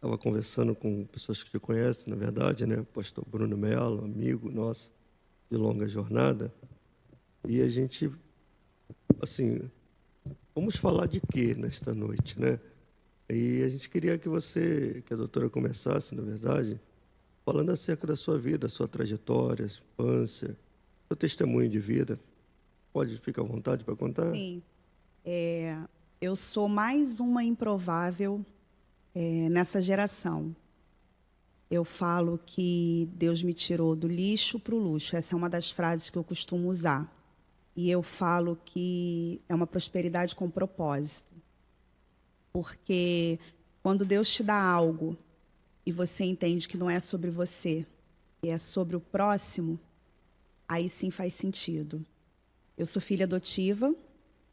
Estava conversando com pessoas que te conhecem, na verdade, né? Pastor Bruno Mello, amigo nosso de longa jornada. E a gente, assim, vamos falar de quê nesta noite, né? E a gente queria que a doutora começasse, na verdade, falando acerca da sua vida, sua trajetória, sua infância, seu testemunho de vida. Pode ficar à vontade para contar? Sim, eu sou mais uma improvável nessa geração. Eu falo que Deus me tirou do lixo para o luxo. Essa é uma das frases que eu costumo usar. E eu falo que é uma prosperidade com propósito. Porque quando Deus te dá algo e você entende que não é sobre você, e é sobre o próximo, aí sim faz sentido. Eu sou filha adotiva.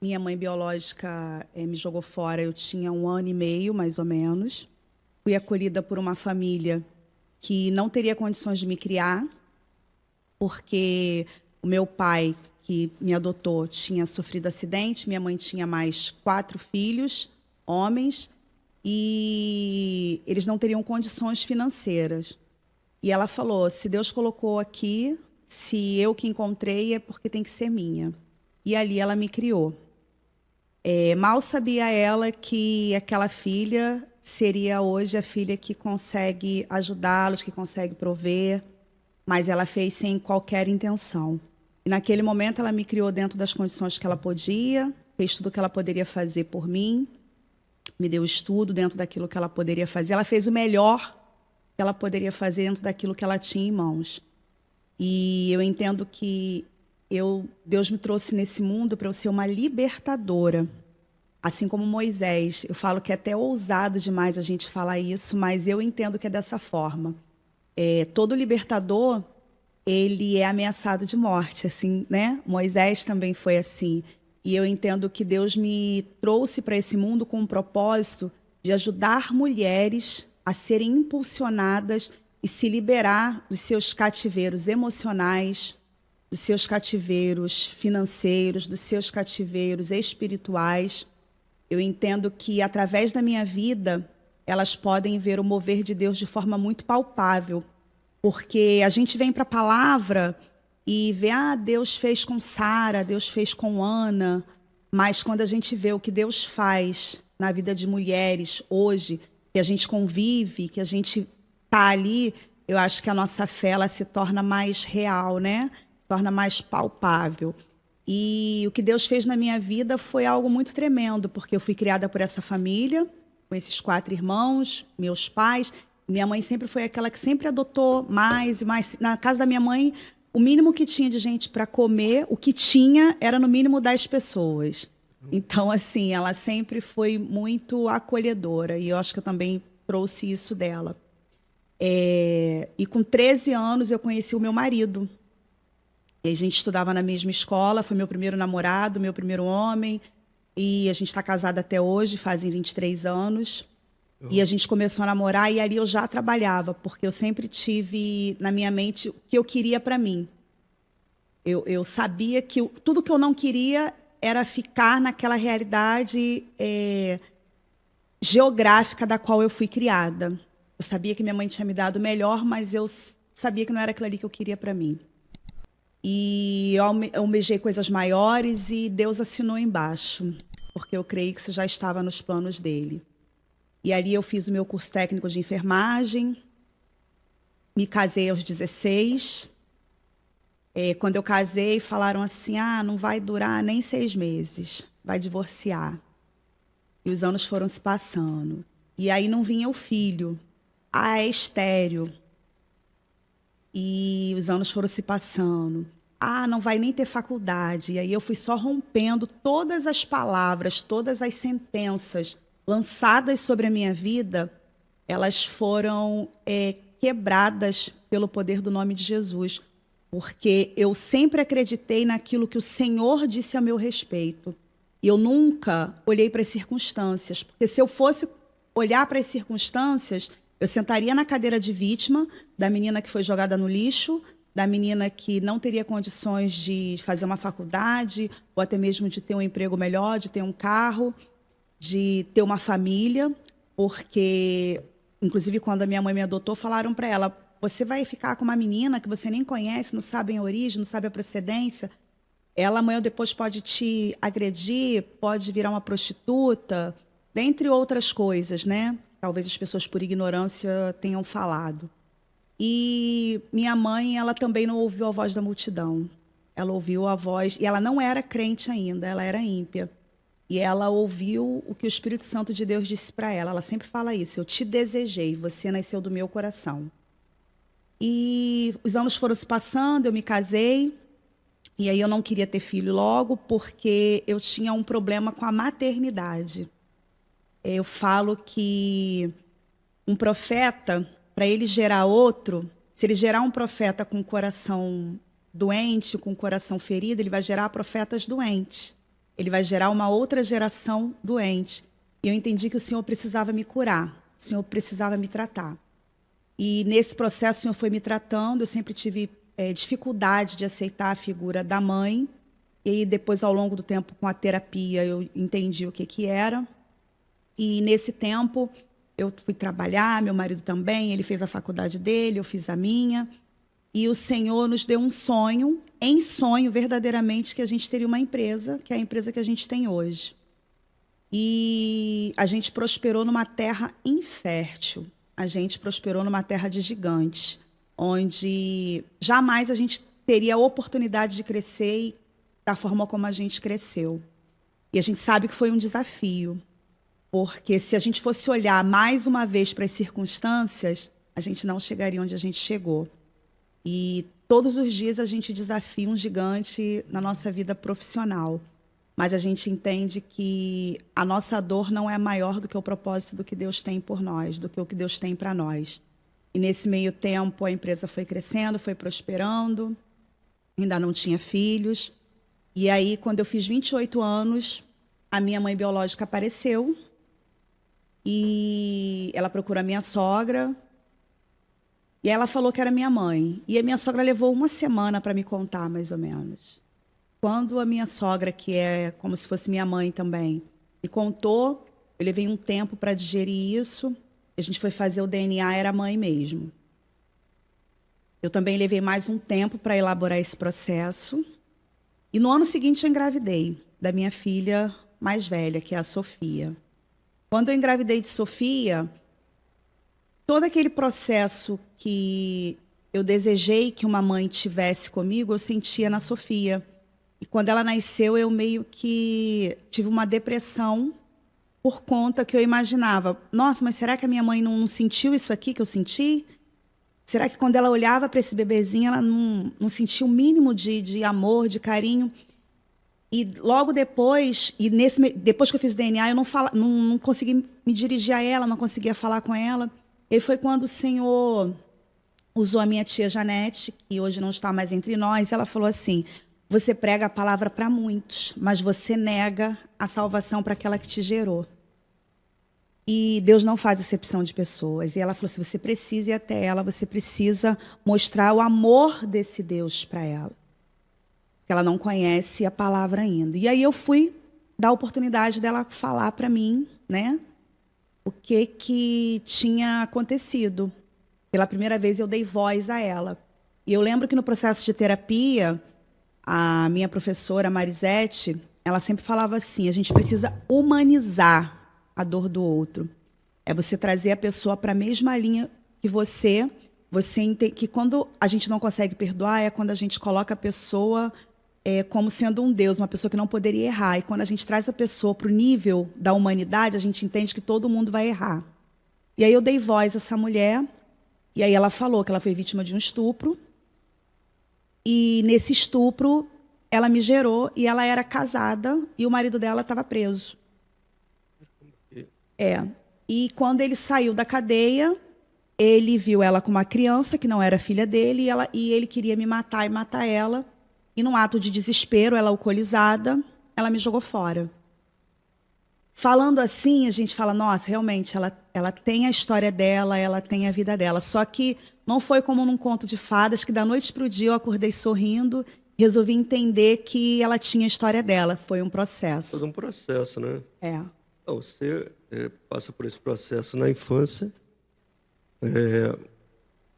Minha mãe biológica me jogou fora, eu tinha 1 ano e meio, mais ou menos. Fui acolhida por uma família que não teria condições de me criar, porque o meu pai, que me adotou, tinha sofrido acidente, minha mãe tinha mais 4 filhos, homens, e eles não teriam condições financeiras. E ela falou, se Deus colocou aqui, se eu que encontrei, é porque tem que ser minha. E ali ela me criou. Mal sabia ela que aquela filha seria hoje a filha que consegue ajudá-los, que consegue prover, mas ela fez sem qualquer intenção. E naquele momento ela me criou dentro das condições que ela podia, fez tudo o que ela poderia fazer por mim, me deu estudo dentro daquilo que ela poderia fazer. Ela fez o melhor que ela poderia fazer dentro daquilo que ela tinha em mãos. E eu entendo que Deus me trouxe nesse mundo para eu ser uma libertadora. Assim como Moisés. Eu falo que é até ousado demais a gente falar isso, mas eu entendo que é dessa forma. Todo libertador, ele é ameaçado de morte, assim, né? Moisés também foi assim. E eu entendo que Deus me trouxe para esse mundo com um propósito de ajudar mulheres a serem impulsionadas e se liberar dos seus cativeiros emocionais, dos seus cativeiros financeiros, dos seus cativeiros espirituais. Eu entendo que, através da minha vida, elas podem ver o mover de Deus de forma muito palpável. Porque a gente vem para a palavra e vê, Deus fez com Sara, Deus fez com Ana. Mas quando a gente vê o que Deus faz na vida de mulheres hoje, que a gente convive, que a gente está ali, eu acho que a nossa fé ela se torna mais real, né? Se torna mais palpável. E o que Deus fez na minha vida foi algo muito tremendo, porque eu fui criada por essa família, com esses 4 irmãos, meus pais. Minha mãe sempre foi aquela que sempre adotou mais e mais. Na casa da minha mãe, o mínimo que tinha de gente para comer, o que tinha era no mínimo 10 pessoas. Então, assim, ela sempre foi muito acolhedora e eu acho que eu também trouxe isso dela. E com 13 anos eu conheci o meu marido. E a gente estudava na mesma escola, foi meu primeiro namorado, meu primeiro homem. E a gente está casada até hoje, fazem 23 anos. E a gente começou a namorar e ali eu já trabalhava, porque eu sempre tive na minha mente o que eu queria para mim. Eu sabia que tudo que eu não queria era ficar naquela realidade geográfica da qual eu fui criada. Eu sabia que minha mãe tinha me dado o melhor, mas eu sabia que não era aquilo ali que eu queria para mim. E eu almejei coisas maiores e Deus assinou embaixo, porque eu creio que isso já estava nos planos dele. E ali eu fiz o meu curso técnico de enfermagem, me casei aos 16. Quando eu casei, falaram assim, não vai durar nem 6 meses, vai divorciar. E os anos foram se passando. E aí não vinha o filho. É estéril. E os anos foram se passando. Não vai nem ter faculdade. E aí eu fui só rompendo todas as palavras, todas as sentenças lançadas sobre a minha vida, elas foram quebradas pelo poder do nome de Jesus. Porque eu sempre acreditei naquilo que o Senhor disse a meu respeito. E eu nunca olhei para as circunstâncias. Porque se eu fosse olhar para as circunstâncias, eu sentaria na cadeira de vítima da menina que foi jogada no lixo, da menina que não teria condições de fazer uma faculdade, ou até mesmo de ter um emprego melhor, de ter um carro, de ter uma família, porque inclusive quando a minha mãe me adotou, falaram para ela: você vai ficar com uma menina que você nem conhece, não sabe a origem, não sabe a procedência. Ela amanhã ou depois pode te agredir, pode virar uma prostituta, dentre outras coisas, né? Talvez as pessoas por ignorância tenham falado. E minha mãe, ela também não ouviu a voz da multidão. Ela ouviu a voz, e ela não era crente ainda, ela era ímpia. E ela ouviu o que o Espírito Santo de Deus disse para ela. Ela sempre fala isso: eu te desejei, você nasceu do meu coração. E os anos foram se passando, eu me casei. E aí eu não queria ter filho logo, porque eu tinha um problema com a maternidade. Eu falo que um profeta, para ele gerar outro, se ele gerar um profeta com o coração doente, com o coração ferido, ele vai gerar profetas doentes. Ele vai gerar uma outra geração doente. E eu entendi que o Senhor precisava me curar, o Senhor precisava me tratar. E nesse processo o Senhor foi me tratando, eu sempre tive dificuldade de aceitar a figura da mãe. E aí depois, ao longo do tempo, com a terapia, eu entendi o que era. E nesse tempo eu fui trabalhar, meu marido também, ele fez a faculdade dele, eu fiz a minha. E o Senhor nos deu um sonho, em sonho verdadeiramente, que a gente teria uma empresa, que é a empresa que a gente tem hoje. E a gente prosperou numa terra infértil, a gente prosperou numa terra de gigantes, onde jamais a gente teria a oportunidade de crescer da forma como a gente cresceu. E a gente sabe que foi um desafio, porque se a gente fosse olhar mais uma vez para as circunstâncias, a gente não chegaria onde a gente chegou. E todos os dias a gente desafia um gigante na nossa vida profissional. Mas a gente entende que a nossa dor não é maior do que o propósito do que Deus tem por nós, do que o que Deus tem para nós. E nesse meio tempo a empresa foi crescendo, foi prosperando, ainda não tinha filhos. E aí, quando eu fiz 28 anos, a minha mãe biológica apareceu e ela procurou a minha sogra. E ela falou que era minha mãe. E a minha sogra levou uma semana para me contar, mais ou menos. Quando a minha sogra, que é como se fosse minha mãe também, me contou, eu levei um tempo para digerir isso. A gente foi fazer o DNA, era a mãe mesmo. Eu também levei mais um tempo para elaborar esse processo. E no ano seguinte eu engravidei da minha filha mais velha, que é a Sofia. Quando eu engravidei de Sofia, todo aquele processo que eu desejei que uma mãe tivesse comigo, eu sentia na Sofia. E quando ela nasceu, eu meio que tive uma depressão por conta que eu imaginava: nossa, mas será que a minha mãe não sentiu isso aqui que eu senti? Será que quando ela olhava para esse bebezinho, ela não sentia o mínimo de amor, de carinho? E logo depois, depois que eu fiz o DNA, eu não consegui me dirigir a ela, não conseguia falar com ela. E foi quando o Senhor usou a minha tia Janete, que hoje não está mais entre nós, e ela falou assim: você prega a palavra para muitos, mas você nega a salvação para aquela que te gerou. E Deus não faz acepção de pessoas. E ela falou assim: você precisa ir até ela, você precisa mostrar o amor desse Deus para ela. Porque ela não conhece a palavra ainda. E aí eu fui dar a oportunidade dela falar para mim, né, o que tinha acontecido. Pela primeira vez eu dei voz a ela. E eu lembro que no processo de terapia, a minha professora Marisete, ela sempre falava assim: a gente precisa humanizar a dor do outro. É você trazer a pessoa para a mesma linha que você entende que quando a gente não consegue perdoar é quando a gente coloca a pessoa como sendo um Deus, uma pessoa que não poderia errar. E quando a gente traz a pessoa para o nível da humanidade, a gente entende que todo mundo vai errar. E aí eu dei voz a essa mulher, e aí ela falou que ela foi vítima de um estupro. E nesse estupro, ela me gerou e ela era casada e o marido dela estava preso. E quando ele saiu da cadeia, ele viu ela com uma criança que não era filha dele e ele queria me matar e matar ela. E num ato de desespero, ela alcoolizada, ela me jogou fora. Falando assim, a gente fala: nossa, realmente, ela tem a história dela, ela tem a vida dela. Só que não foi como num conto de fadas, que da noite para o dia eu acordei sorrindo e resolvi entender que ela tinha a história dela. Foi um processo. Todo um processo, né? É. Então, você passa por esse processo na infância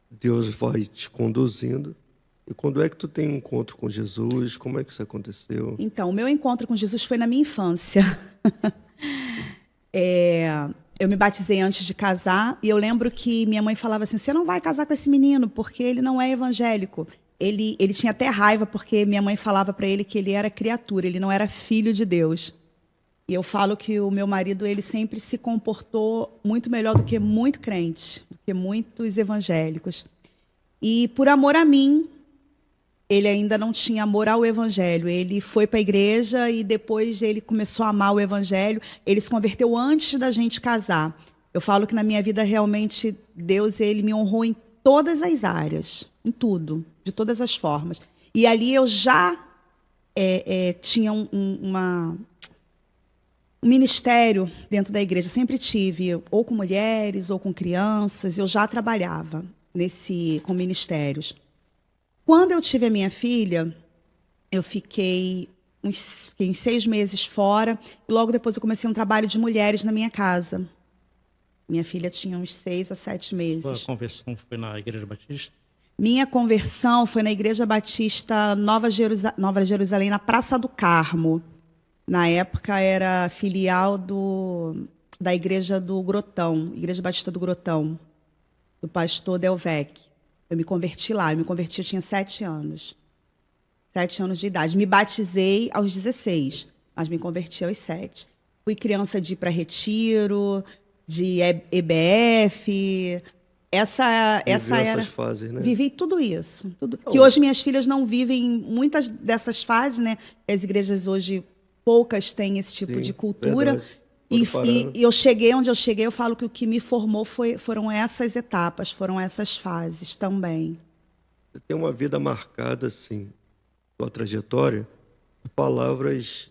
Deus vai te conduzindo. E quando é que tu tem um encontro com Jesus? Como é que isso aconteceu? Então, o meu encontro com Jesus foi na minha infância. Eu me batizei antes de casar e eu lembro que minha mãe falava assim: você não vai casar com esse menino porque ele não é evangélico. Ele tinha até raiva porque minha mãe falava para ele que ele era criatura, ele não era filho de Deus. E eu falo que o meu marido, ele sempre se comportou muito melhor do que muito crente, do que muitos evangélicos. E por amor a mim, ele ainda não tinha amor ao evangelho. Ele foi para a igreja e depois ele começou a amar o evangelho. Ele se converteu antes da gente casar. Eu falo que na minha vida realmente Deus, ele me honrou em todas as áreas, em tudo, de todas as formas. E ali eu já tinha um ministério dentro da igreja. Sempre tive, ou com mulheres ou com crianças. Eu já trabalhava com ministérios. Quando eu tive a minha filha, eu fiquei uns 6 meses fora e logo depois eu comecei um trabalho de mulheres na minha casa. Minha filha tinha uns 6 a 7 meses. Sua conversão foi na Igreja Batista? Minha conversão foi na Igreja Batista Nova Jerusalém, na Praça do Carmo. Na época era filial da Igreja do Grotão, Igreja Batista do Grotão, do pastor Delvec. Eu me converti lá, eu tinha 7 anos. 7 anos de idade. Me batizei aos 16, mas me converti aos 7. Fui criança de ir para retiro, de EBF. Essa era... essas fases, né? Vivi tudo isso. Que hoje minhas filhas não vivem muitas dessas fases, né? As igrejas hoje, poucas têm esse tipo de cultura. Verdade. E eu cheguei onde eu cheguei, eu falo que o que me formou foram essas etapas, foram essas fases também. Você tem uma vida marcada, assim, sua trajetória, por palavras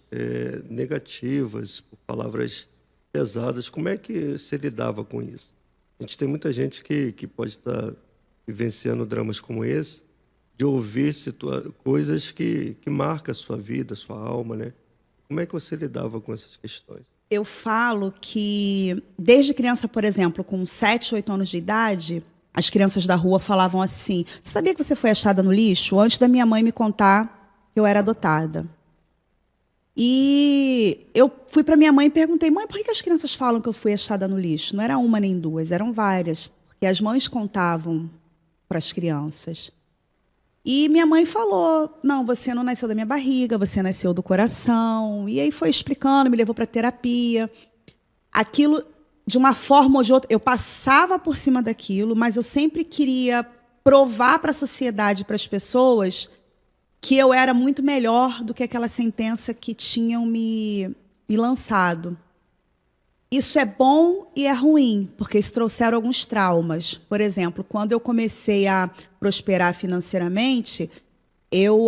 negativas, por palavras pesadas. Como é que você lidava com isso? A gente tem muita gente que pode estar vivenciando dramas como esse, de ouvir coisas que marcam a sua vida, a sua alma, né? Como é que você lidava com essas questões? Eu falo que, desde criança, por exemplo, com 7, 8 anos de idade, as crianças da rua falavam assim: você sabia que você foi achada no lixo? Antes da minha mãe me contar que eu era adotada. E eu fui para minha mãe e perguntei: mãe, por que as crianças falam que eu fui achada no lixo? Não era uma nem duas, eram várias. Porque as mães contavam para as crianças. E minha mãe falou: não, você não nasceu da minha barriga, você nasceu do coração. E aí foi explicando, me levou para terapia. Aquilo, de uma forma ou de outra, eu passava por cima daquilo, mas eu sempre queria provar para a sociedade, para as pessoas, que eu era muito melhor do que aquela sentença que tinham me lançado. Isso é bom e é ruim, porque isso trouxeram alguns traumas. Por exemplo, quando eu comecei a prosperar financeiramente,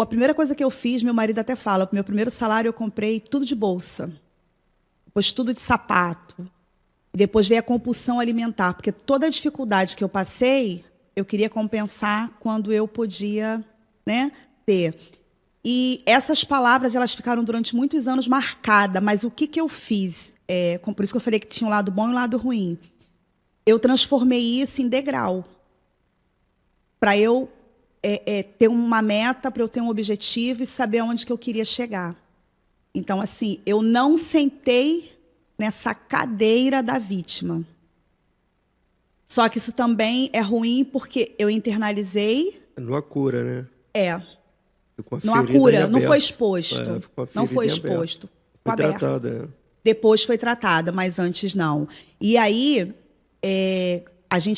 a primeira coisa que eu fiz, meu marido até fala, meu primeiro salário eu comprei tudo de bolsa, depois tudo de sapato, e depois veio a compulsão alimentar, porque toda a dificuldade que eu passei, eu queria compensar quando eu podia, né, ter. E essas palavras, elas ficaram durante muitos anos marcadas, mas o que eu fiz? Por isso que eu falei que tinha um lado bom e um lado ruim. Eu transformei isso em degrau. Para eu ter uma meta, para eu ter um objetivo e saber aonde que eu queria chegar. Então, assim, eu não sentei nessa cadeira da vítima. Só que isso também é ruim porque eu internalizei. Não há cura, né? Não há cura, não foi exposto. Não foi exposto. Foi tratada. Depois foi tratada, mas antes não. E aí,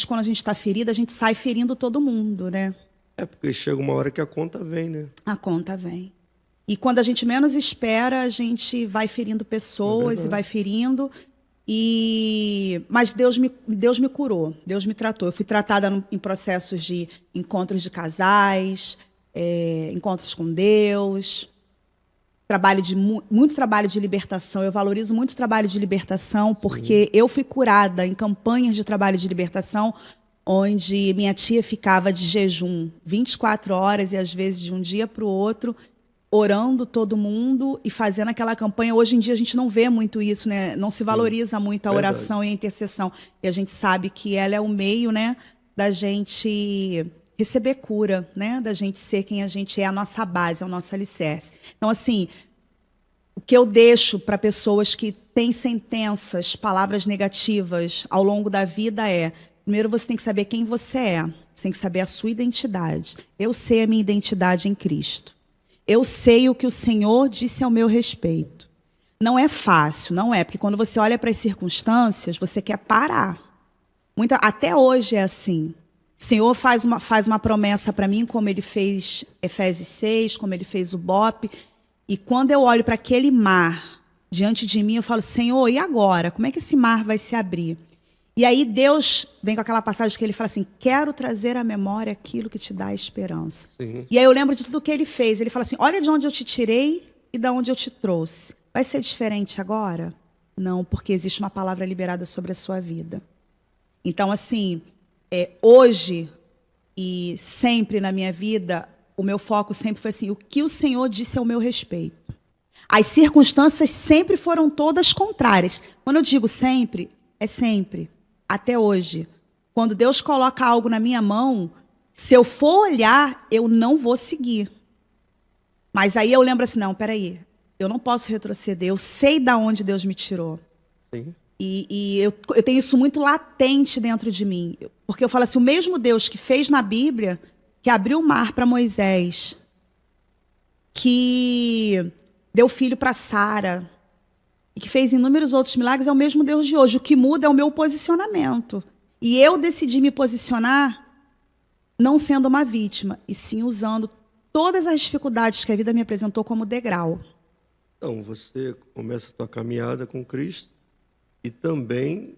quando a gente está ferida, a gente sai ferindo todo mundo, né? Porque chega uma hora que a conta vem, né? A conta vem. E quando a gente menos espera, a gente vai ferindo pessoas e vai ferindo. Mas Deus me curou, Deus me tratou. Eu fui tratada em processos de encontros de casais, encontros com Deus, muito trabalho de libertação. Eu valorizo muito o trabalho de libertação, porque eu fui curada em campanhas de trabalho de libertação, onde minha tia ficava de jejum 24 horas e às vezes de um dia para o outro, orando todo mundo e fazendo aquela campanha. Hoje em dia a gente não vê muito isso, né? Não se valoriza muito a verdade. oração e a intercessão. E a gente sabe que ela é o meio, né, da gente receber cura, né? Da gente ser quem a gente é, a nossa base, é o nosso alicerce. Então, assim, o que eu deixo para pessoas que têm sentenças, palavras negativas ao longo da vida é: primeiro você tem que saber quem você é. Você tem que saber a sua identidade. Eu sei a minha identidade em Cristo. Eu sei o que o Senhor disse ao meu respeito. Não é fácil, não é, porque quando você olha para as circunstâncias, você quer parar. Até hoje é assim. O Senhor faz uma promessa para mim, como Ele fez Efésios 6, como Ele fez o BOP. E quando eu olho para aquele mar diante de mim, eu falo: Senhor, e agora? Como é que esse mar vai se abrir? E aí Deus vem com aquela passagem que Ele fala assim: quero trazer à memória aquilo que te dá esperança. Sim. E aí eu lembro de tudo que Ele fez. Ele fala assim: olha de onde eu te tirei e de onde eu te trouxe. Vai ser diferente agora? Não, porque existe uma palavra liberada sobre a sua vida. Então, assim, hoje e sempre na minha vida, o meu foco sempre foi assim: o que o Senhor disse ao meu respeito. As circunstâncias sempre foram todas contrárias. Quando eu digo sempre, é sempre. Até hoje. Quando Deus coloca algo na minha mão, se eu for olhar, eu não vou seguir. Mas aí eu lembro assim: não, peraí, eu não posso retroceder. Eu sei de onde Deus me tirou. Sim. E eu tenho isso muito latente dentro de mim. Porque eu falo assim: o mesmo Deus que fez na Bíblia, que abriu o mar para Moisés, que deu filho para Sara, e que fez inúmeros outros milagres, é o mesmo Deus de hoje. O que muda é o meu posicionamento. E eu decidi me posicionar não sendo uma vítima, e sim usando todas as dificuldades que a vida me apresentou como degrau. Então, você começa a sua caminhada com Cristo e também,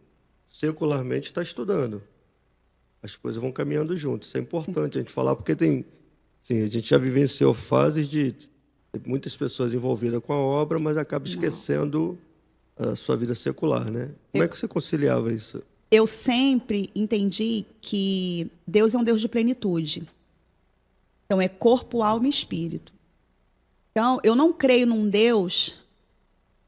secularmente, está estudando. As coisas vão caminhando juntas. Isso é importante a gente falar, porque a gente já vivenciou fases de muitas pessoas envolvidas com a obra, mas acaba esquecendo a sua vida secular, né? Como é que você conciliava isso? Eu sempre entendi que Deus é um Deus de plenitude. Então, é corpo, alma e espírito. Então, eu não creio num Deus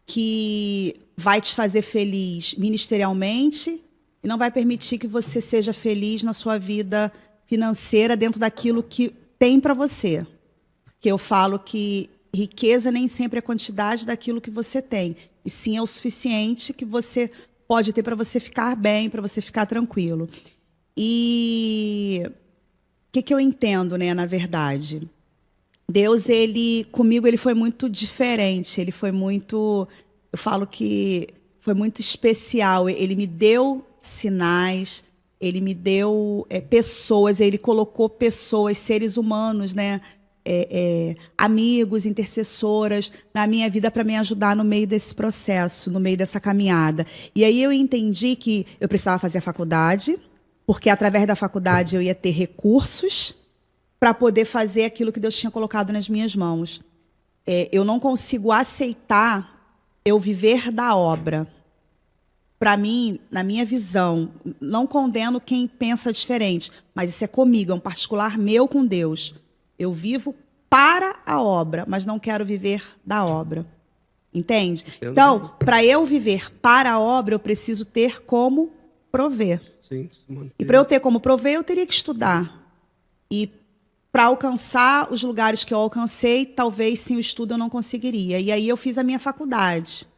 que vai te fazer feliz ministerialmente e não vai permitir que você seja feliz na sua vida financeira dentro daquilo que tem para você. Porque eu falo que riqueza nem sempre é a quantidade daquilo que você tem, e sim é o suficiente que você pode ter para você ficar bem, para você ficar tranquilo. E o que eu entendo, né, na verdade? Deus, comigo, ele foi muito diferente. Ele foi muito, eu falo que foi muito especial. Ele me deu sinais, ele me deu pessoas, ele colocou pessoas, seres humanos, né, amigos, intercessoras na minha vida para me ajudar no meio desse processo, no meio dessa caminhada. E aí eu entendi que eu precisava fazer a faculdade, porque através da faculdade eu ia ter recursos para poder fazer aquilo que Deus tinha colocado nas minhas mãos. Eu não consigo aceitar eu viver da obra. Para mim, na minha visão, não condeno quem pensa diferente, mas isso é comigo, é um particular meu com Deus. Eu vivo para a obra, mas não quero viver da obra. Entende? Então, para eu viver para a obra, eu preciso ter como prover. Sim, se manter. E para eu ter como prover, eu teria que estudar. E para alcançar os lugares que eu alcancei, talvez sem o estudo eu não conseguiria. E aí eu fiz a minha faculdade.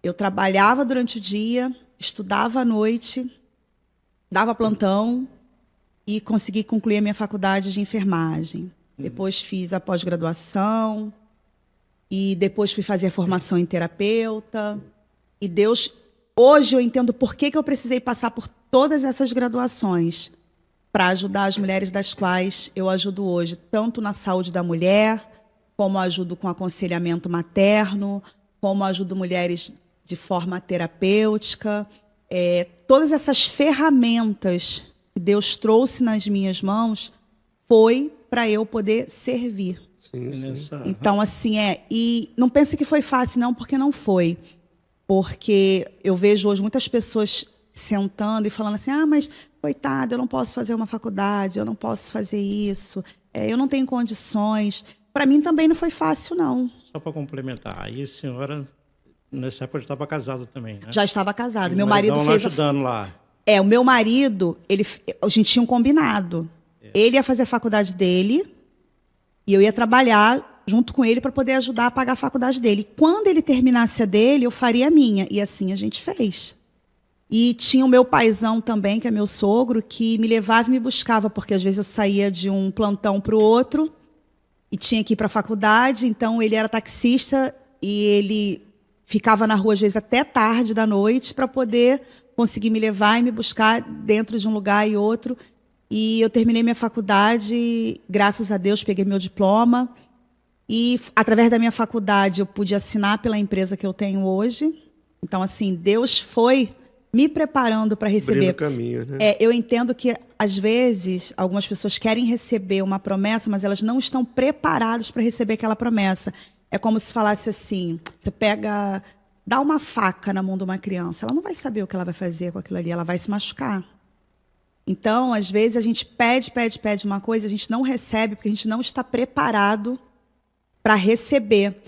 Eu trabalhava durante o dia, estudava à noite, dava plantão e consegui concluir a minha faculdade de enfermagem. Depois fiz a pós-graduação e depois fui fazer a formação em terapeuta. E Deus, hoje eu entendo por que eu precisei passar por todas essas graduações para ajudar as mulheres das quais eu ajudo hoje, tanto na saúde da mulher, como ajudo com aconselhamento materno, como ajudo mulheres de forma terapêutica. Todas essas ferramentas que Deus trouxe nas minhas mãos foi para eu poder servir. Sim. Então, assim, e não pense que foi fácil, não, porque não foi. Porque eu vejo hoje muitas pessoas sentando e falando assim: mas, coitada, eu não posso fazer uma faculdade, eu não posso fazer isso, eu não tenho condições. Para mim também não foi fácil, não. Só para complementar, aí a senhora, nessa época, já estava casada também, né? Já estava casado. E o Meu marido maridão lá fez ajudando lá. o meu marido, a gente tinha um combinado. Ele ia fazer a faculdade dele e eu ia trabalhar junto com ele para poder ajudar a pagar a faculdade dele. Quando ele terminasse a dele, eu faria a minha. E assim a gente fez. E tinha o meu paizão também, que é meu sogro, que me levava e me buscava, porque às vezes eu saía de um plantão para o outro e tinha que ir para a faculdade. Então ele era taxista e ele ficava na rua às vezes até tarde da noite para poder conseguir me levar e me buscar dentro de um lugar e outro. E eu terminei minha faculdade, graças a Deus, peguei meu diploma. E, através da minha faculdade, eu pude assinar pela empresa que eu tenho hoje. Então, assim, Deus foi me preparando para receber. Abrindo caminho, né? Eu entendo que, às vezes, algumas pessoas querem receber uma promessa, mas elas não estão preparadas para receber aquela promessa. É como se falasse assim, você dá uma faca na mão de uma criança, ela não vai saber o que ela vai fazer com aquilo ali, ela vai se machucar. Então, às vezes, a gente pede uma coisa, a gente não recebe porque a gente não está preparado para receber.